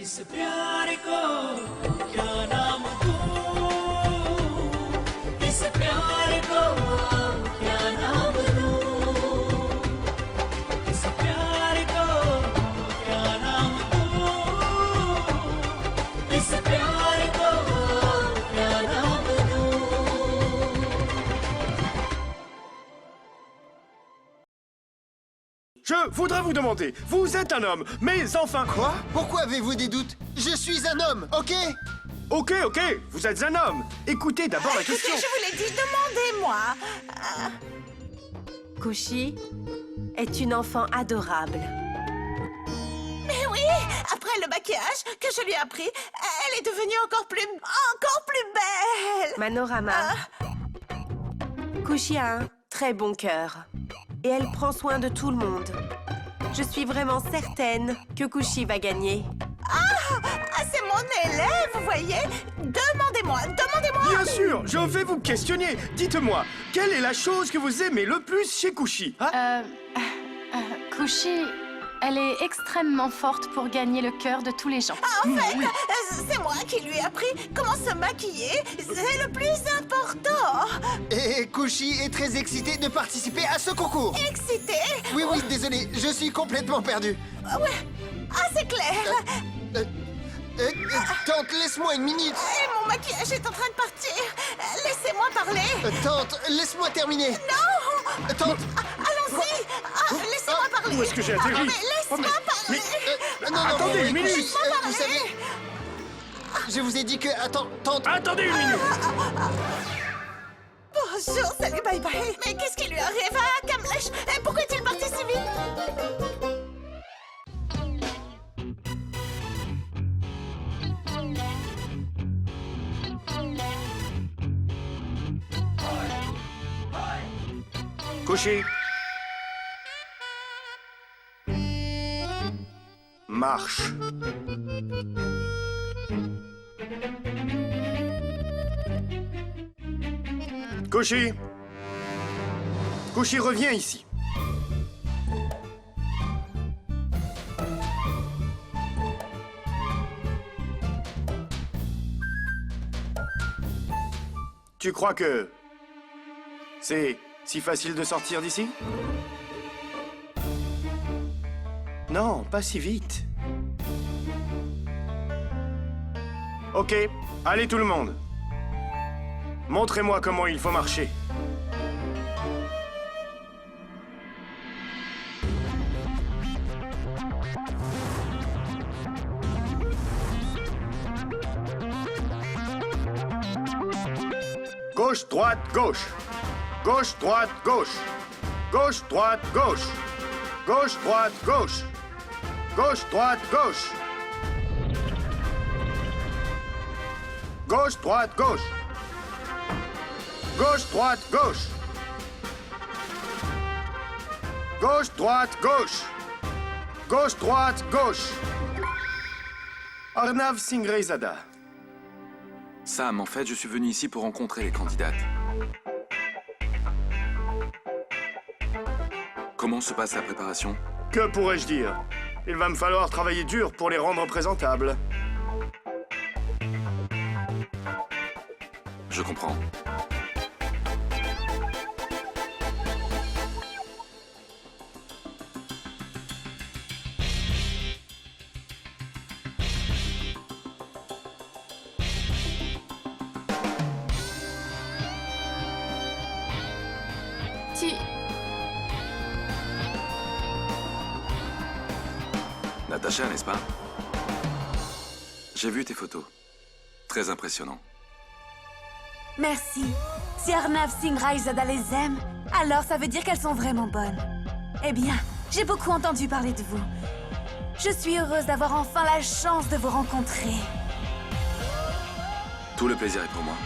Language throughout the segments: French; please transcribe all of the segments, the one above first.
इस प्यार को क्या नाम दूं इस प्यार को क्या नाम दूं इस प्यार को क्या नाम दूं इस प्यार को क्या नाम दूं Je voudrais vous demander, vous êtes un homme, mais enfin... Quoi? Pourquoi avez-vous des doutes? Je suis un homme, ok? Ok, vous êtes un homme. Écoutez d'abord la question. Je vous l'ai dit, demandez-moi. Kushi est une enfant adorable. Mais oui, après le maquillage que je lui ai appris, elle est devenue encore plus belle. Manorama. Kushi a un très bon cœur. Et elle prend soin de tout le monde. Je suis vraiment certaine que Kushi va gagner. Ah, c'est mon élève, vous voyez? Demandez-moi. Bien sûr, je vais vous questionner. Dites-moi, quelle est la chose que vous aimez le plus chez Kushi, hein? Kushi, elle est extrêmement forte pour gagner le cœur de tous les gens. En fait, c'est moi qui lui ai appris comment se maquiller. C'est le plus important. Et Kushi est très excité de participer à ce concours. Excité? Oui, désolé, je suis complètement perdu. Ouais. Ah, c'est clair. Tante, laisse-moi une minute. Et mon maquillage est en train de partir. Laissez-moi parler. Tante, laisse-moi terminer. Non. Tante, Allons-y. Laissez-moi parler. Où est-ce que j'ai atterri? Mais laisse-moi parler. non, Attendez mais une minute. Kushi, vous savez, je vous ai dit que... Attends, tante... Attendez une minute. Bonjour, salut, bye bye. Mais qu'est-ce qui lui arrive à Kamlesh? Et pourquoi est-il parti si vite? Kushi. Marche. Kushi. Kushi, reviens ici. Tu crois que c'est si facile de sortir d'ici? Non, pas si vite. Ok, allez tout le monde. Montrez-moi comment il faut marcher. Gauche, droite, gauche. Gauche, droite, gauche. Gauche, droite, gauche. Gauche, droite, gauche. Gauche, droite, gauche. Gauche, droite, gauche. Gauche, droite, gauche. Gauche, droite, gauche. Gauche, droite, gauche. Arnav Singrezada. Sam, en fait, je suis venu ici pour rencontrer les candidates. Comment se passe la préparation? Que pourrais-je dire? Il va me falloir travailler dur pour les rendre présentables. Je comprends. Natacha, n'est-ce pas? J'ai vu tes photos. Très impressionnant. Merci. Si Arnav Singh Raizada les aime, alors ça veut dire qu'elles sont vraiment bonnes. Eh bien, j'ai beaucoup entendu parler de vous. Je suis heureuse d'avoir enfin la chance de vous rencontrer. Tout le plaisir est pour moi.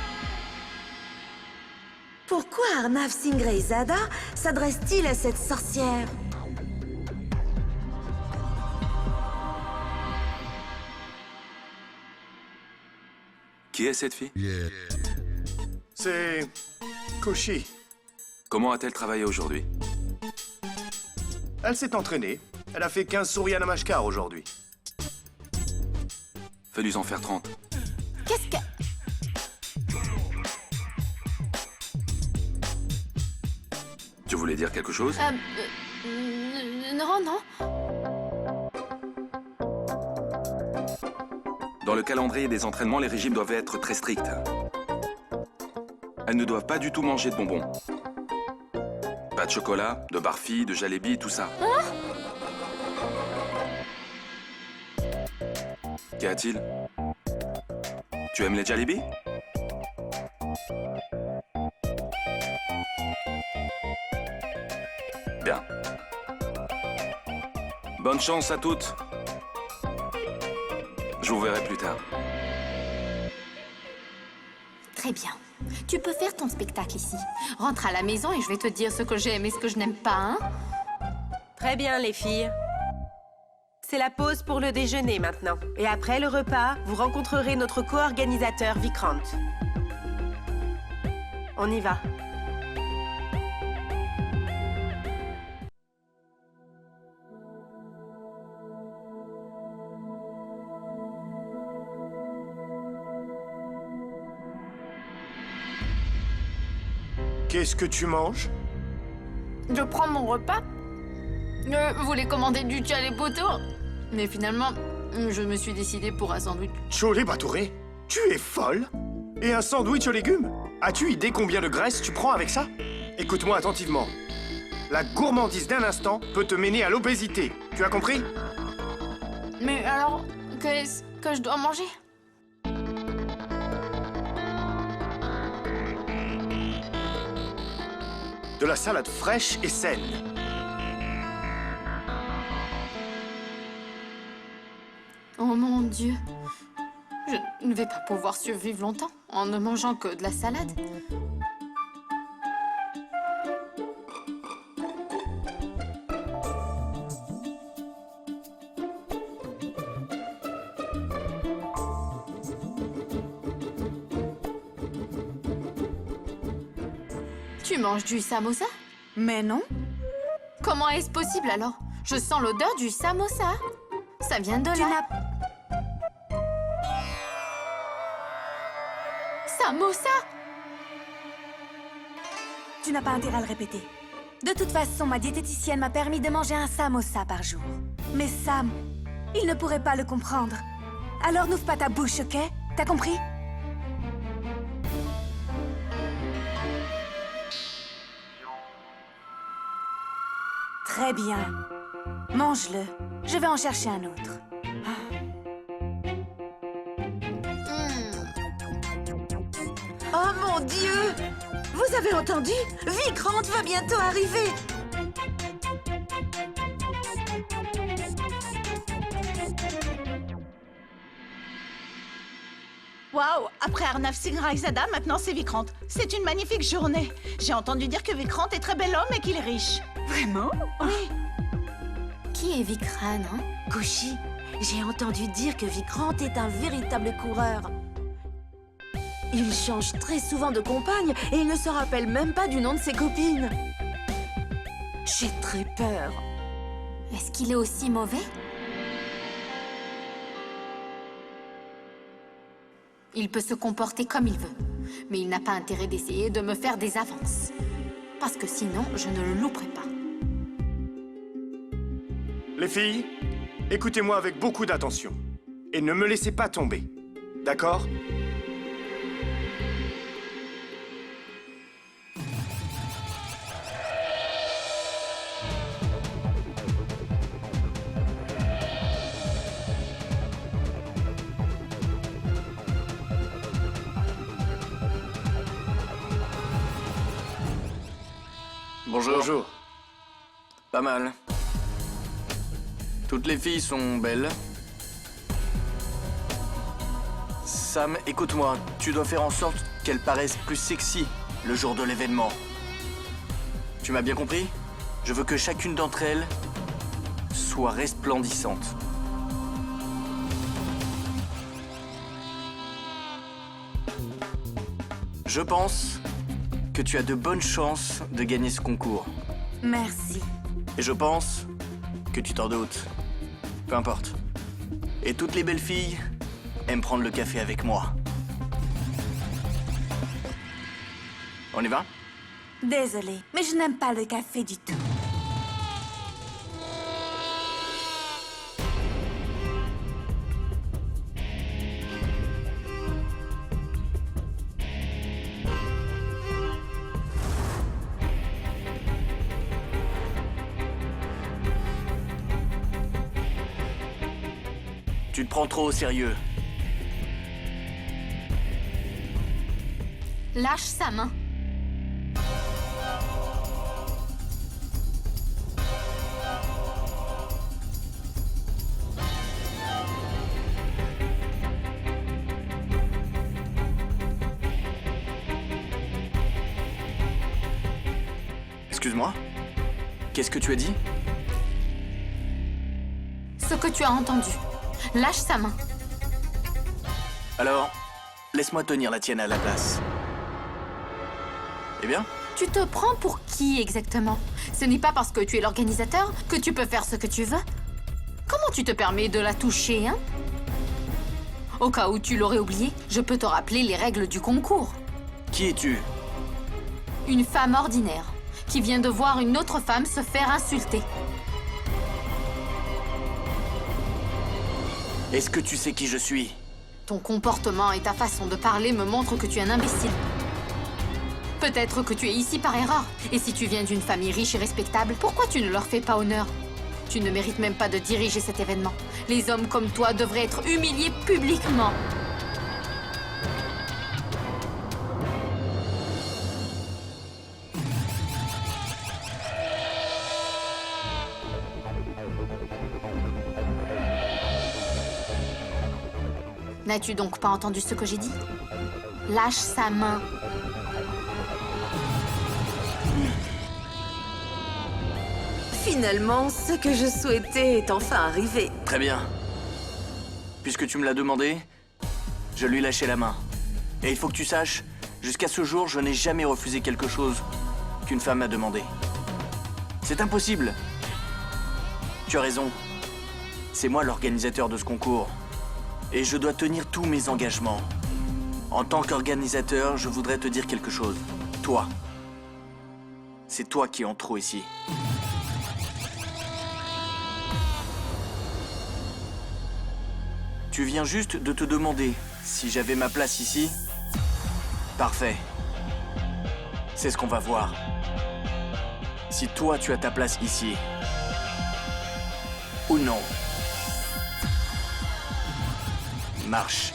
Pourquoi Arnav Singh Raizada s'adresse-t-il à cette sorcière? Qui est cette fille? C'est... Kushi. Comment a-t-elle travaillé aujourd'hui? Elle s'est entraînée. Elle a fait 15 Surya Namaskar aujourd'hui. Fais-lui en faire 30. Qu'est-ce que... Tu voulais dire quelque chose? Non, non. Dans le calendrier des entraînements, les régimes doivent être très stricts. Elles ne doivent pas du tout manger de bonbons. Pas de chocolat, de barfi, de jalebi, tout ça. Qu'y a-t-il? Tu aimes les jalebis? Bien. Bonne chance à toutes. Je vous verrai plus tard. Très bien. Tu peux faire ton spectacle ici. Rentre à la maison et je vais te dire ce que j'aime et ce que je n'aime pas, hein? Très bien, les filles. C'est la pause pour le déjeuner maintenant. Et après le repas, vous rencontrerez notre co-organisateur Vikrant. On y va. Qu'est-ce que tu manges? Je prends mon repas. Je voulais commander du chalepoto. Mais finalement, je me suis décidée pour un sandwich. Cholé Batouré? Tu es folle? Et un sandwich aux légumes? As-tu idée combien de graisse tu prends avec ça? Écoute-moi attentivement. La gourmandise d'un instant peut te mener à l'obésité. Tu as compris? Mais alors, qu'est-ce que je dois manger? De la salade fraîche et saine. Oh mon Dieu. Je ne vais pas pouvoir survivre longtemps en ne mangeant que de la salade. Tu manges du samosa? Mais non. Comment est-ce possible alors? Je sens l'odeur du samosa. Ça vient de Tu là. n'as... Samosa? Tu n'as pas intérêt à le répéter. De toute façon, ma diététicienne m'a permis de manger un samosa par jour. Mais Sam, il ne pourrait pas le comprendre. Alors n'ouvre pas ta bouche, ok? T'as compris? Très bien. Mange-le. Je vais en chercher un autre. Oh mon Dieu! Vous avez entendu? Vikrant va bientôt arriver! Waouh! Après Arnav Singh Raizada, maintenant c'est Vikrant. C'est une magnifique journée. J'ai entendu dire que Vikrant est très bel homme et qu'il est riche. Vraiment? Oui. Qui est Vikrant, hein? Kushi, j'ai entendu dire que Vikrant est un véritable coureur. Il change très souvent de compagne et il ne se rappelle même pas du nom de ses copines. J'ai très peur. Est-ce qu'il est aussi mauvais? Il peut se comporter comme il veut, mais il n'a pas intérêt d'essayer de me faire des avances. Parce que sinon, je ne le louperai pas. Les filles, écoutez-moi avec beaucoup d'attention. Et ne me laissez pas tomber. D'accord? Bonjour. Bonjour. Pas mal. Toutes les filles sont belles. Sam, écoute-moi. Tu dois faire en sorte qu'elles paraissent plus sexy le jour de l'événement. Tu m'as bien compris? Je veux que chacune d'entre elles soit resplendissante. Je pense que tu as de bonnes chances de gagner ce concours. Merci. Et je pense que tu t'en doutes. Peu importe. Et toutes les belles filles aime prendre le café avec moi. On y va? Désolée, mais je n'aime pas le café du tout. Tu te prends trop au sérieux. Lâche sa main. Excuse-moi? Qu'est-ce que tu as dit? Ce que tu as entendu. Lâche sa main. Alors, laisse-moi tenir la tienne à la place. Eh bien? Tu te prends pour qui exactement? Ce n'est pas parce que tu es l'organisateur que tu peux faire ce que tu veux. Comment tu te permets de la toucher, hein? Au cas où tu l'aurais oublié, je peux te rappeler les règles du concours. Qui es-tu? Une femme ordinaire qui vient de voir une autre femme se faire insulter. Est-ce que tu sais qui je suis? Ton comportement et ta façon de parler me montrent que tu es un imbécile. Peut-être que tu es ici par erreur. Et si tu viens d'une famille riche et respectable, pourquoi tu ne leur fais pas honneur? Tu ne mérites même pas de diriger cet événement. Les hommes comme toi devraient être humiliés publiquement. N'as-tu donc pas entendu ce que j'ai dit? Lâche sa main. Finalement, ce que je souhaitais est enfin arrivé. Très bien. Puisque tu me l'as demandé, je lui ai lâché la main. Et il faut que tu saches, jusqu'à ce jour, je n'ai jamais refusé quelque chose qu'une femme m'a demandé. C'est impossible. Tu as raison. C'est moi l'organisateur de ce concours. Et je dois tenir tous mes engagements. En tant qu'organisateur, je voudrais te dire quelque chose. Toi. C'est toi qui es en trop ici. Tu viens juste de te demander si j'avais ma place ici? Parfait. C'est ce qu'on va voir. Si toi tu as ta place ici. Ou non. Marche.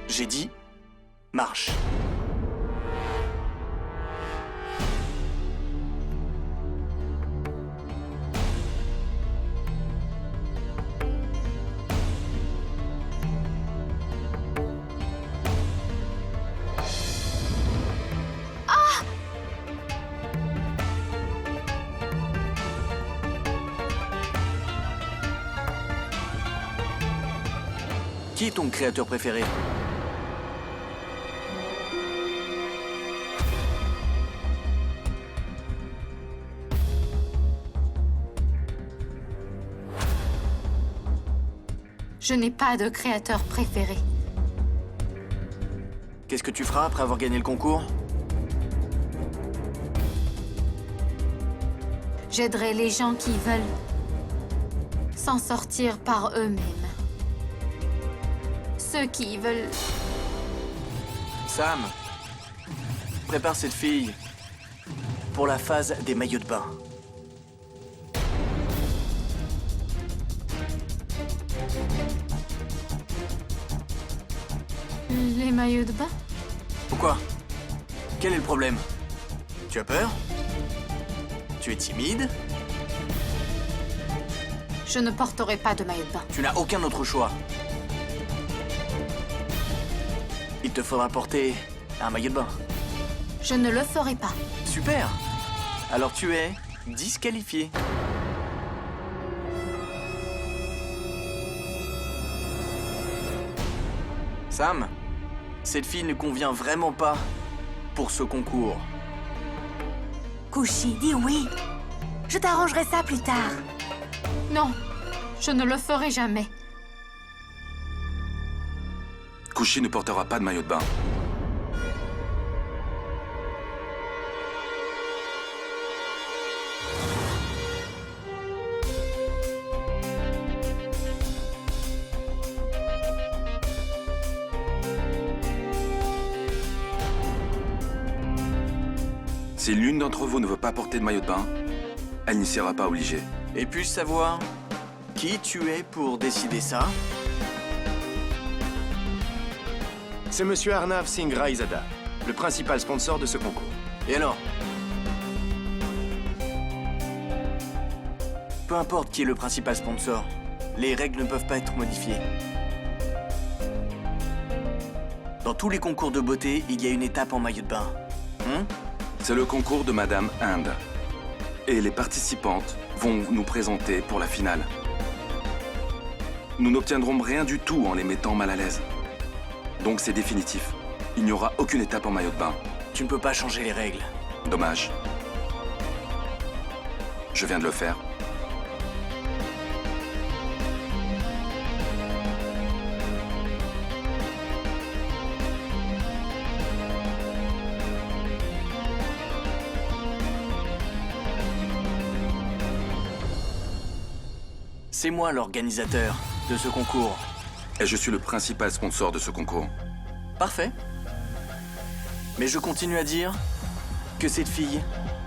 J'ai dit, marche. Qui est ton créateur préféré? Je n'ai pas de créateur préféré. Qu'est-ce que tu feras après avoir gagné le concours? J'aiderai les gens qui veulent s'en sortir par eux-mêmes. Ceux qui veulent... Sam, prépare cette fille pour la phase des maillots de bain. Les maillots de bain? Pourquoi? Quel est le problème? Tu as peur? Tu es timide? Je ne porterai pas de maillot de bain. Tu n'as aucun autre choix. Il te faudra porter un maillot de bain. Je ne le ferai pas. Super! Alors tu es disqualifié. Sam, cette fille ne convient vraiment pas pour ce concours. Kushi, dis oui. Je t'arrangerai ça plus tard. Non, Je ne le ferai jamais. Kushi ne portera pas de maillot de bain. Si l'une d'entre vous ne veut pas porter de maillot de bain, elle n'y sera pas obligée. Et puis-je savoir qui tu es pour décider ça? C'est Monsieur Arnav Singh Raizada, le principal sponsor de ce concours. Et alors? Peu importe qui est le principal sponsor, les règles ne peuvent pas être modifiées. Dans tous les concours de beauté, il y a une étape en maillot de bain. C'est le concours de Madame Inde. Et les participantes vont nous présenter pour la finale. Nous n'obtiendrons rien du tout en les mettant mal à l'aise. Donc c'est définitif. Il n'y aura aucune étape en maillot de bain. Tu ne peux pas changer les règles. Dommage. Je viens de le faire. C'est moi l'organisateur de ce concours. Et je suis le principal sponsor de ce concours. Parfait. Mais je continue à dire que cette fille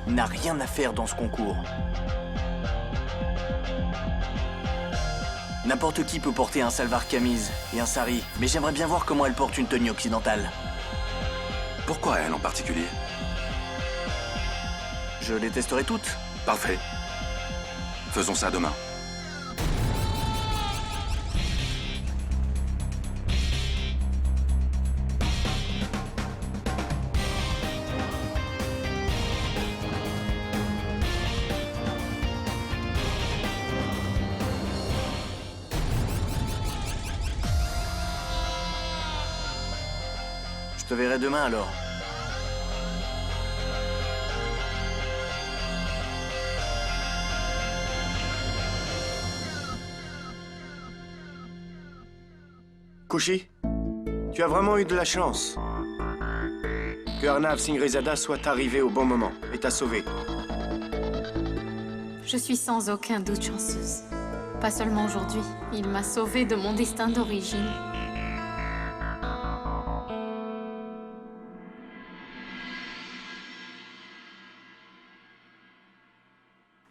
n'a rien à faire dans ce concours. N'importe qui peut porter un salwar kameez et un sari, mais j'aimerais bien voir comment elle porte une tenue occidentale. Pourquoi elle en particulier? Je les testerai toutes. Parfait. Faisons ça demain. Je te verrai demain alors. Kushi, tu as vraiment eu de la chance. Que Arnav Singh Raizada soit arrivé au bon moment et t'a sauvé. Je suis sans aucun doute chanceuse. Pas seulement aujourd'hui, il m'a sauvée de mon destin d'origine.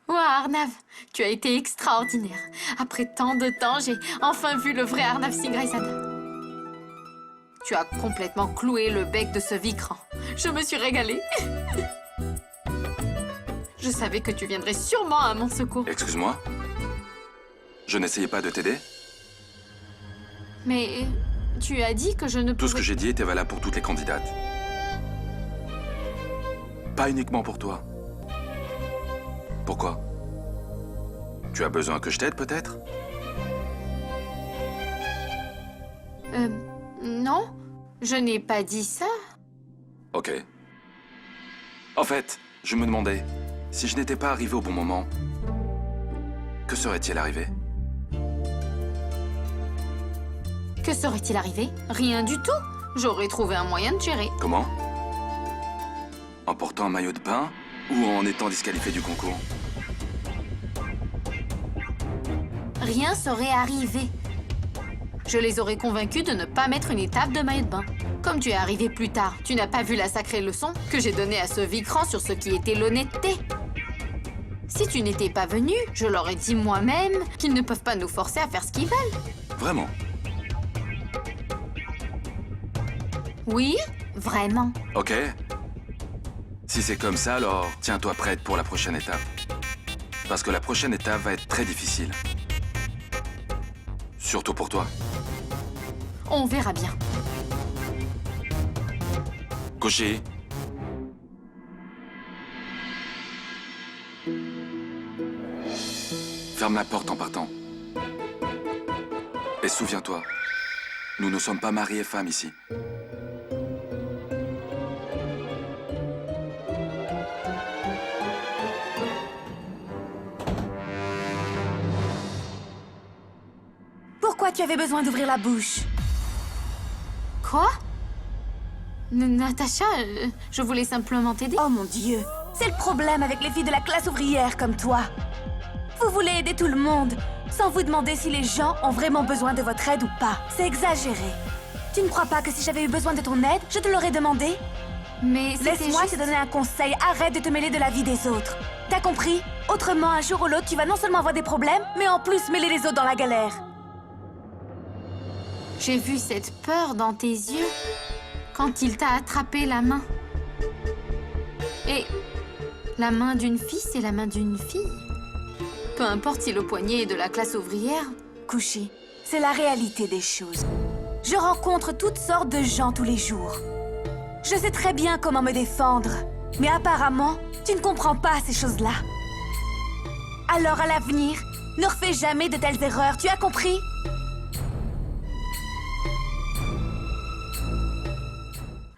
Wow, Arnav, tu as été extraordinaire. Après tant de temps, j'ai enfin vu le vrai Arnav Singh Raizada. Tu as complètement cloué le bec de ce Vikram. Je me suis régalée. Je savais que tu viendrais sûrement à mon secours. Excuse-moi? Je n'essayais pas de t'aider? Mais tu as dit que je ne pouvais... Tout ce que j'ai dit était valable pour toutes les candidates. Pas uniquement pour toi. Pourquoi? Tu as besoin que je t'aide, peut-être? Non, je n'ai pas dit ça. Ok. En fait, je me demandais, si je n'étais pas arrivé au bon moment, que serait-il arrivé? Que serait-il arrivé? Rien du tout. J'aurais trouvé un moyen de gérer. Comment? En portant un maillot de bain ou en étant disqualifié du concours? Rien serait arrivé. Je les aurais convaincus de ne pas mettre une étape de maillot de bain. Comme tu es arrivé plus tard, tu n'as pas vu la sacrée leçon que j'ai donnée à ce Vikram sur ce qui était l'honnêteté. Si tu n'étais pas venu, je leur ai dit moi-même qu'ils ne peuvent pas nous forcer à faire ce qu'ils veulent. Vraiment? Oui, vraiment. Ok. Si c'est comme ça, alors tiens-toi prête pour la prochaine étape. Parce que la prochaine étape va être très difficile. Surtout pour toi. On verra bien. Kushi. Ferme la porte en partant. Et souviens-toi, nous ne sommes pas mari et femme ici. Pourquoi tu avais besoin d'ouvrir la bouche? Quoi? Natacha, je voulais simplement t'aider. Oh mon Dieu, c'est le problème avec les filles de la classe ouvrière comme toi. Vous voulez aider tout le monde, sans vous demander si les gens ont vraiment besoin de votre aide ou pas. C'est exagéré. Tu ne crois pas que si j'avais eu besoin de ton aide, je te l'aurais demandé? Mais c'était Laisse-moi juste... te donner un conseil, arrête de te mêler de la vie des autres. T'as compris? Autrement, un jour ou l'autre, tu vas non seulement avoir des problèmes, mais en plus mêler les autres dans la galère. J'ai vu cette peur dans tes yeux quand il t'a attrapé la main. Et la main d'une fille, c'est la main d'une fille. Peu importe si le poignet est de la classe ouvrière. Kushi, c'est la réalité des choses. Je rencontre toutes sortes de gens tous les jours. Je sais très bien comment me défendre, mais apparemment, tu ne comprends pas ces choses-là. Alors à l'avenir, ne refais jamais de telles erreurs, tu as compris?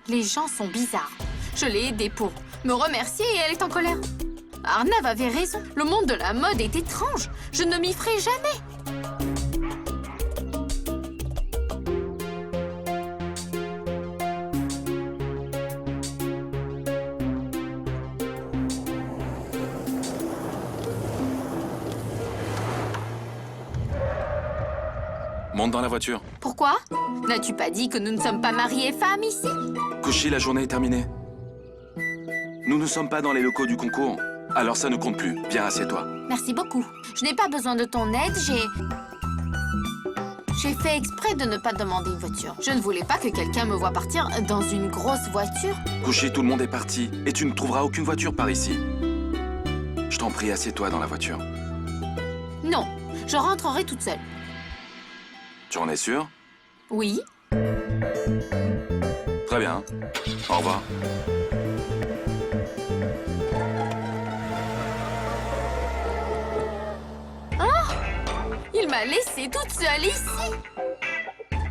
Les gens sont bizarres. Je l'ai aidée pour me remercier et elle est en colère. Arnav avait raison. Le monde de la mode est étrange. Je ne m'y ferai jamais. Monte dans la voiture. Pourquoi? N'as-tu pas dit que nous ne sommes pas mariés femmes ici? Kushi, la journée est terminée. Nous ne sommes pas dans les locaux du concours. Alors ça ne compte plus. Viens, assieds-toi. Merci beaucoup. Je n'ai pas besoin de ton aide, J'ai fait exprès de ne pas demander une voiture. Je ne voulais pas que quelqu'un me voie partir dans une grosse voiture. Kushi, tout le monde est parti. Et tu ne trouveras aucune voiture par ici. Je t'en prie, assieds-toi dans la voiture. Non, je rentrerai toute seule. Tu en es sûr? Oui. Très bien. Au revoir. Il m'a laissée toute seule ici.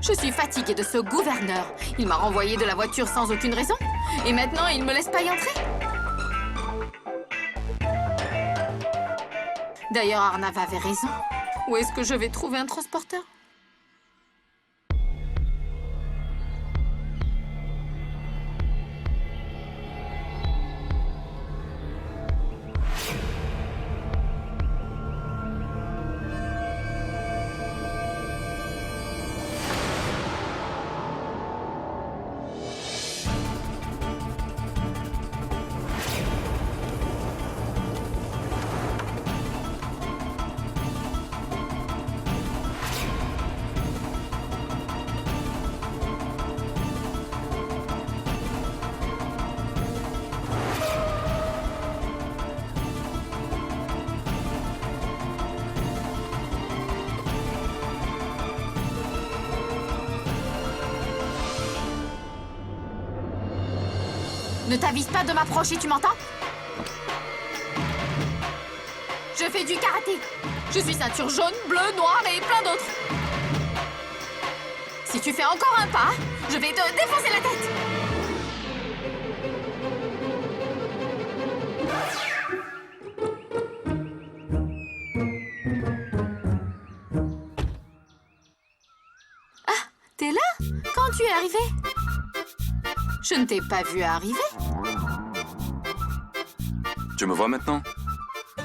Je suis fatiguée de ce gouverneur. Il m'a renvoyée de la voiture sans aucune raison. Et maintenant, il me laisse pas y entrer. D'ailleurs, Arnav avait raison. Où est-ce que je vais trouver un transporteur? Ne t'avise pas de m'approcher, tu m'entends? Je fais du karaté. Je suis ceinture jaune, bleue, noire et plein d'autres. Si tu fais encore un pas, je vais te défoncer la tête. Ah, t'es là? Quand tu es arrivé? Je ne t'ai pas vu arriver. Tu me vois maintenant?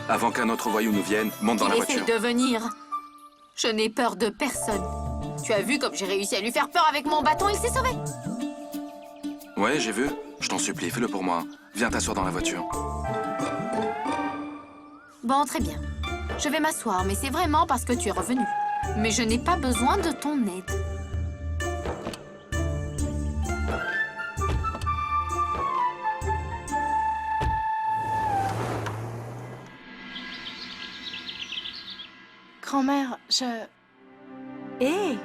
Avant qu'un autre voyou nous vienne, monte dans la Il voiture. essaie de venir. Je n'ai peur de personne. Tu as vu comme j'ai réussi à lui faire peur avec mon bâton, il s'est sauvé. Ouais, j'ai vu. Je t'en supplie, fais-le pour moi. Viens t'asseoir dans la voiture. Bon, très bien. Je vais m'asseoir, mais c'est vraiment parce que tu es revenu. Mais je n'ai pas besoin de ton aide. Grand-mère, Hé,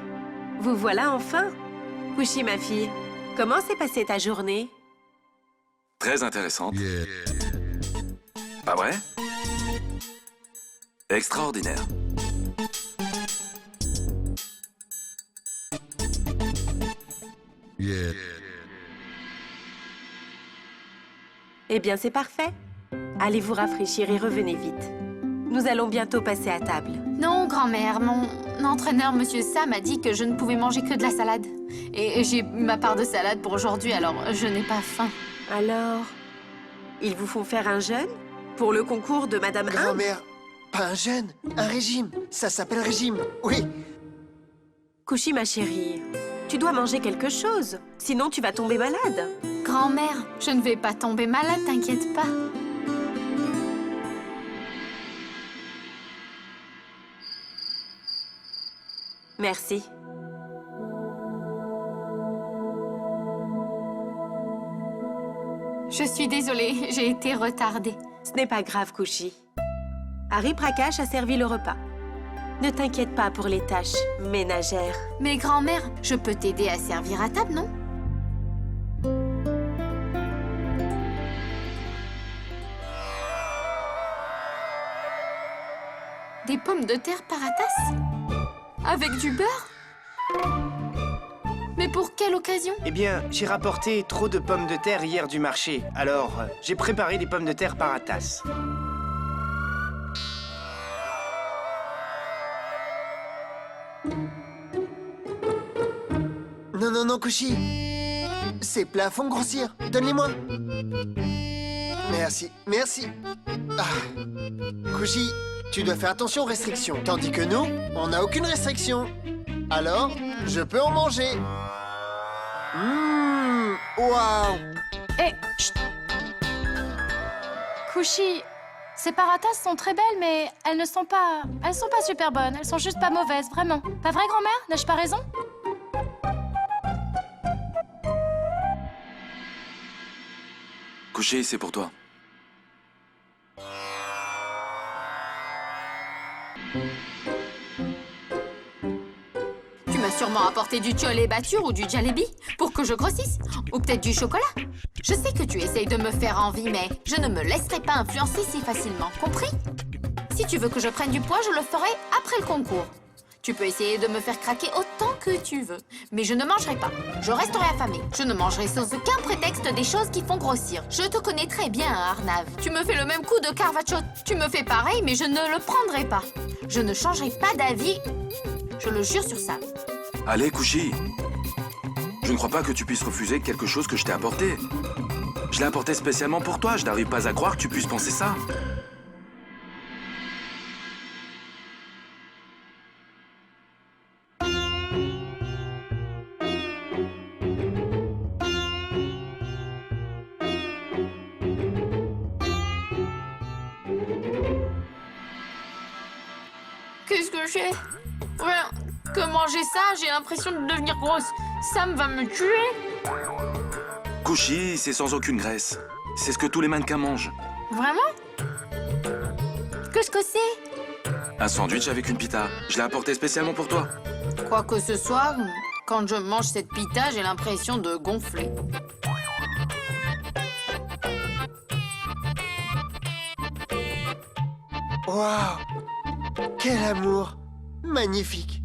vous voilà enfin. Kushi, ma fille, comment s'est passée ta journée? Très intéressante. Pas vrai? Extraordinaire. Eh bien, c'est parfait. Allez vous rafraîchir et revenez vite. Nous allons bientôt passer à table. Non, grand-mère, Mon entraîneur, Monsieur Sam, a dit que je ne pouvais manger que de la salade. Et j'ai ma part de salade pour aujourd'hui, alors je n'ai pas faim. Alors, ils vous font faire un jeûne pour le concours de Madame Inde? Grand-mère, pas un jeûne, un régime. Ça s'appelle régime, oui. Kushi, ma chérie, tu dois manger quelque chose, sinon tu vas tomber malade. Grand-mère, je ne vais pas tomber malade, t'inquiète pas. Merci. Je suis désolée, j'ai été retardée. Ce n'est pas grave, Kushi. Harry Prakash a servi le repas. Ne t'inquiète pas pour les tâches ménagères. Mais grand-mère, je peux t'aider à servir à table, non? Des pommes de terre paratas? Avec du beurre? Mais pour quelle occasion? Eh bien, j'ai rapporté trop de pommes de terre hier du marché. Alors, j'ai préparé des pommes de terre paratas. Non, non, non, Kushi. Ces plats font grossir. Donne-les-moi. Merci, merci. Ah. Kushi, tu dois faire attention aux restrictions. Tandis que nous, on n'a aucune restriction. Alors, je peux en manger. Waouh. Et... chut. Kushi, ces paratas sont très belles, mais elles ne sont pas... Elles sont pas super bonnes, elles sont juste pas mauvaises, vraiment. Pas vrai, grand-mère? N'ai-je pas raison? Kushi, c'est pour toi. Tu m'as sûrement apporté du cholet batur ou du jalebi pour que je grossisse. Ou peut-être du chocolat. Je sais que tu essayes de me faire envie, mais je ne me laisserai pas influencer si facilement, compris? Si tu veux que je prenne du poids, je le ferai après le concours. Tu peux essayer de me faire craquer autant que tu veux, mais je ne mangerai pas. Je resterai affamée. Je ne mangerai sans aucun prétexte des choses qui font grossir. Je te connais très bien, Arnav. Tu me fais le même coup de Carvaccio. Tu me fais pareil, mais je ne le prendrai pas. Je ne changerai pas d'avis. Je le jure sur ça. Allez, Kushi. Je ne crois pas que tu puisses refuser quelque chose que je t'ai apporté. Je l'ai apporté spécialement pour toi. Je n'arrive pas à croire que tu puisses penser ça. Qu'est-ce que j'ai? Rien. Que manger ça, j'ai l'impression de devenir grosse. Sam va me tuer. Kushi, c'est sans aucune graisse. C'est ce que tous les mannequins mangent. Vraiment? Qu'est-ce que c'est? Un sandwich avec une pita. Je l'ai apporté spécialement pour toi. Quoi que ce soit, quand je mange cette pita, j'ai l'impression de gonfler. Waouh. Quel amour. Magnifique.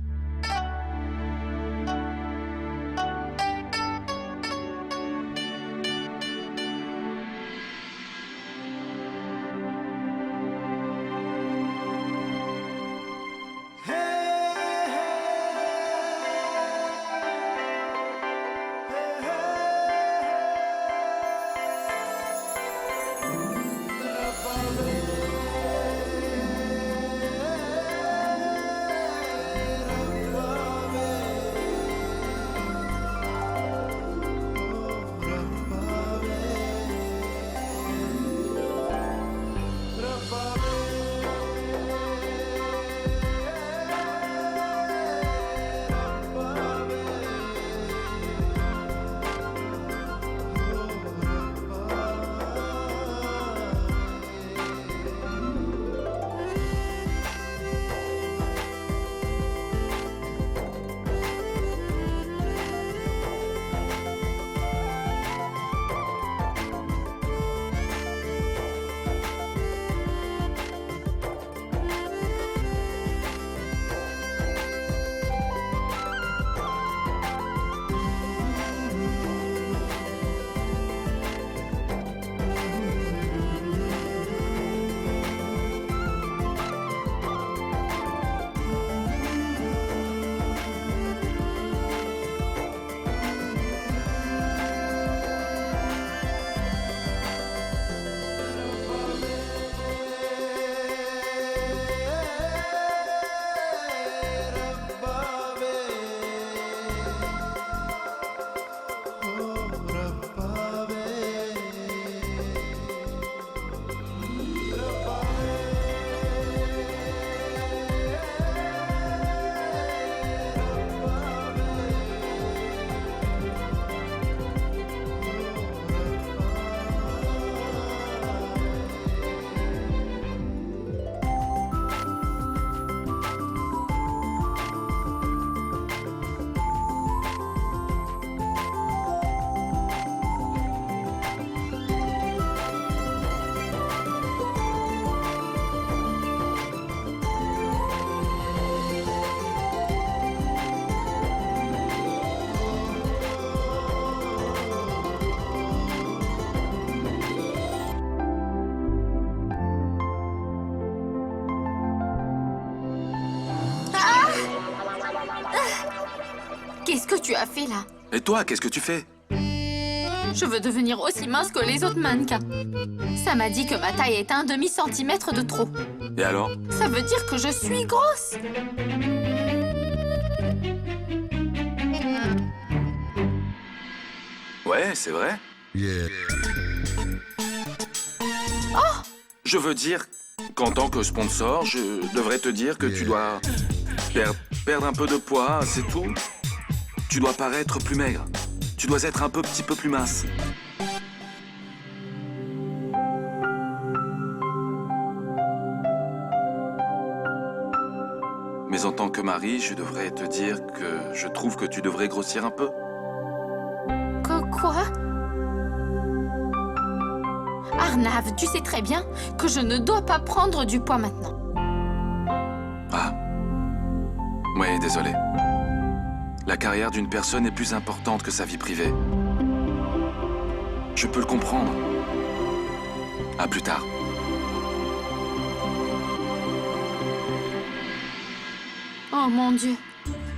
Qu'est-ce que tu as fait là? Et toi, qu'est-ce que tu fais? Je veux devenir aussi mince que les autres mannequins. Ça m'a dit que ma taille est un demi-centimètre de trop. Et alors? Ça veut dire que je suis grosse. Ouais, c'est vrai. Je veux dire qu'en tant que sponsor, je devrais te dire que tu dois perdre un peu de poids, c'est tout. Tu dois paraître plus maigre. Tu dois être un petit peu plus mince. Mais en tant que mari, je devrais te dire que je trouve que tu devrais grossir un peu. Quoi? Arnav, tu sais très bien que je ne dois pas prendre du poids maintenant. Ah. Ouais, désolé. La carrière d'une personne est plus importante que sa vie privée. Je peux le comprendre. À plus tard. Oh mon Dieu.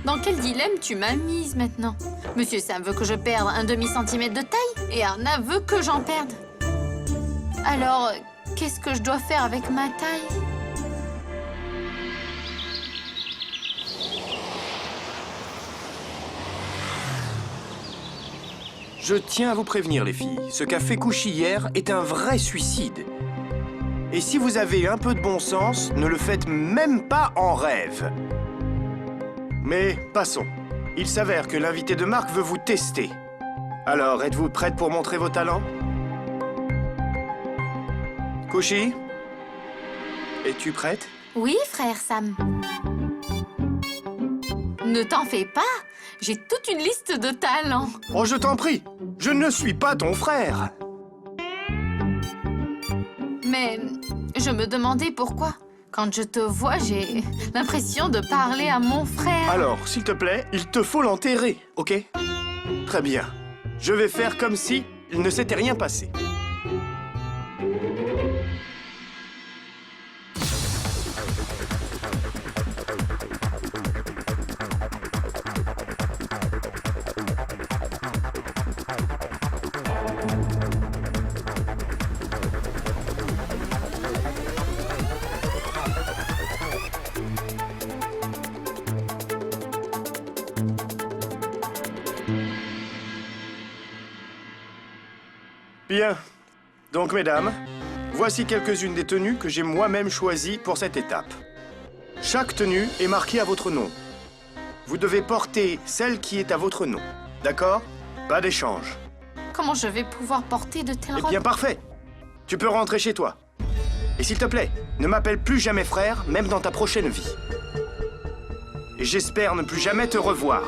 Dans quel dilemme tu m'as mise maintenant? Monsieur Sam veut que je perde un demi-centimètre de taille et Arnav veut que j'en perde. Alors, qu'est-ce que je dois faire avec ma taille? Je tiens à vous prévenir, les filles. Ce qu'a fait Kushi hier est un vrai suicide. Et si vous avez un peu de bon sens, ne le faites même pas en rêve. Mais passons. Il s'avère que l'invité de marque veut vous tester. Alors, êtes-vous prête pour montrer vos talents? Kushi? Es-tu prête? Oui, frère Sam. Ne t'en fais pas. J'ai toute une liste de talents. Oh, je t'en prie! Je ne suis pas ton frère! Mais je me demandais pourquoi. Quand je te vois, j'ai l'impression de parler à mon frère. Alors, s'il te plaît, il te faut l'enterrer, ok? Très bien. Je vais faire comme si il ne s'était rien passé. Bien. Donc, mesdames, voici quelques-unes des tenues que j'ai moi-même choisies pour cette étape. Chaque tenue est marquée à votre nom. Vous devez porter celle qui est à votre nom. D'accord? Pas d'échange. Comment je vais pouvoir porter de telles Eh robes? bien, parfait. Tu peux rentrer chez toi. Et s'il te plaît, ne m'appelle plus jamais frère, même dans ta prochaine vie. Et j'espère ne plus jamais te revoir.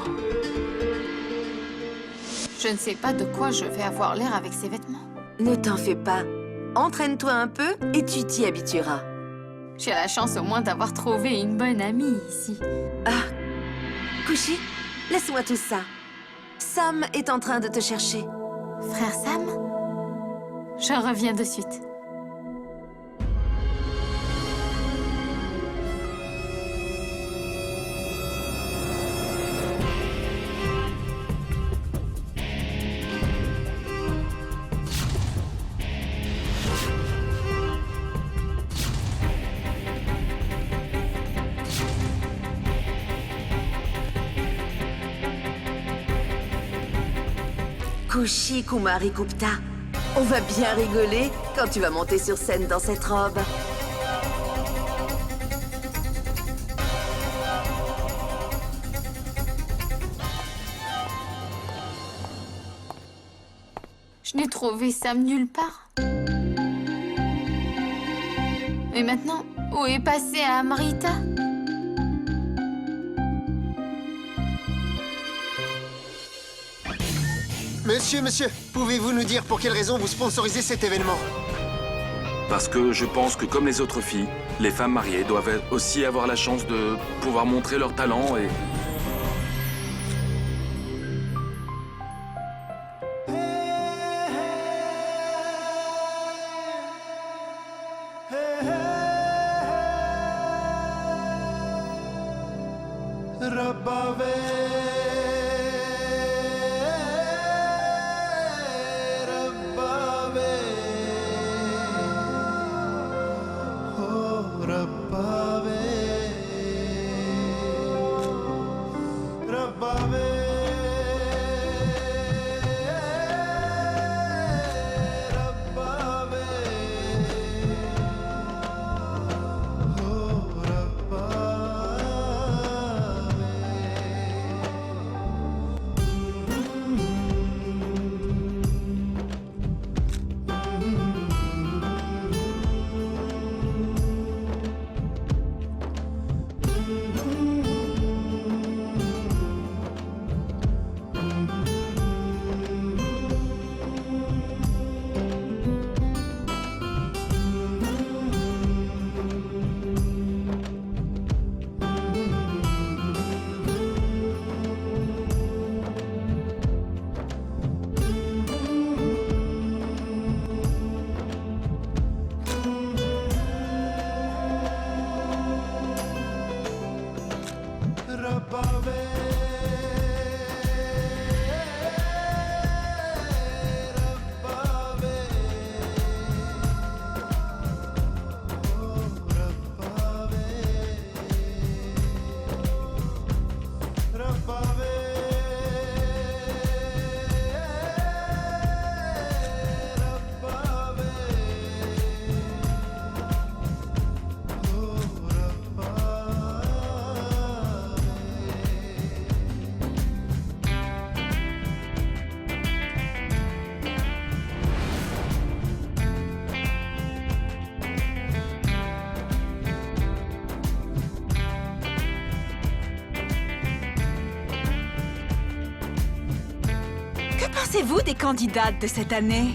Je ne sais pas de quoi je vais avoir l'air avec ces vêtements. Ne t'en fais pas. Entraîne-toi un peu et tu t'y habitueras. J'ai la chance au moins d'avoir trouvé une bonne amie ici. Ah, Kushi, laisse-moi tout ça. Sam est en train de te chercher. Frère Sam? Je reviens de suite. Kushi Kumari Gupta, on va bien rigoler quand tu vas monter sur scène dans cette robe. Je n'ai trouvé Sam nulle part. Et maintenant, où est passée Amrita? Monsieur, pouvez-vous nous dire pour quelle raison vous sponsorisez cet événement? Parce que je pense que comme les autres filles, les femmes mariées doivent aussi avoir la chance de pouvoir montrer leur talent et... pensez-vous des candidates de cette année?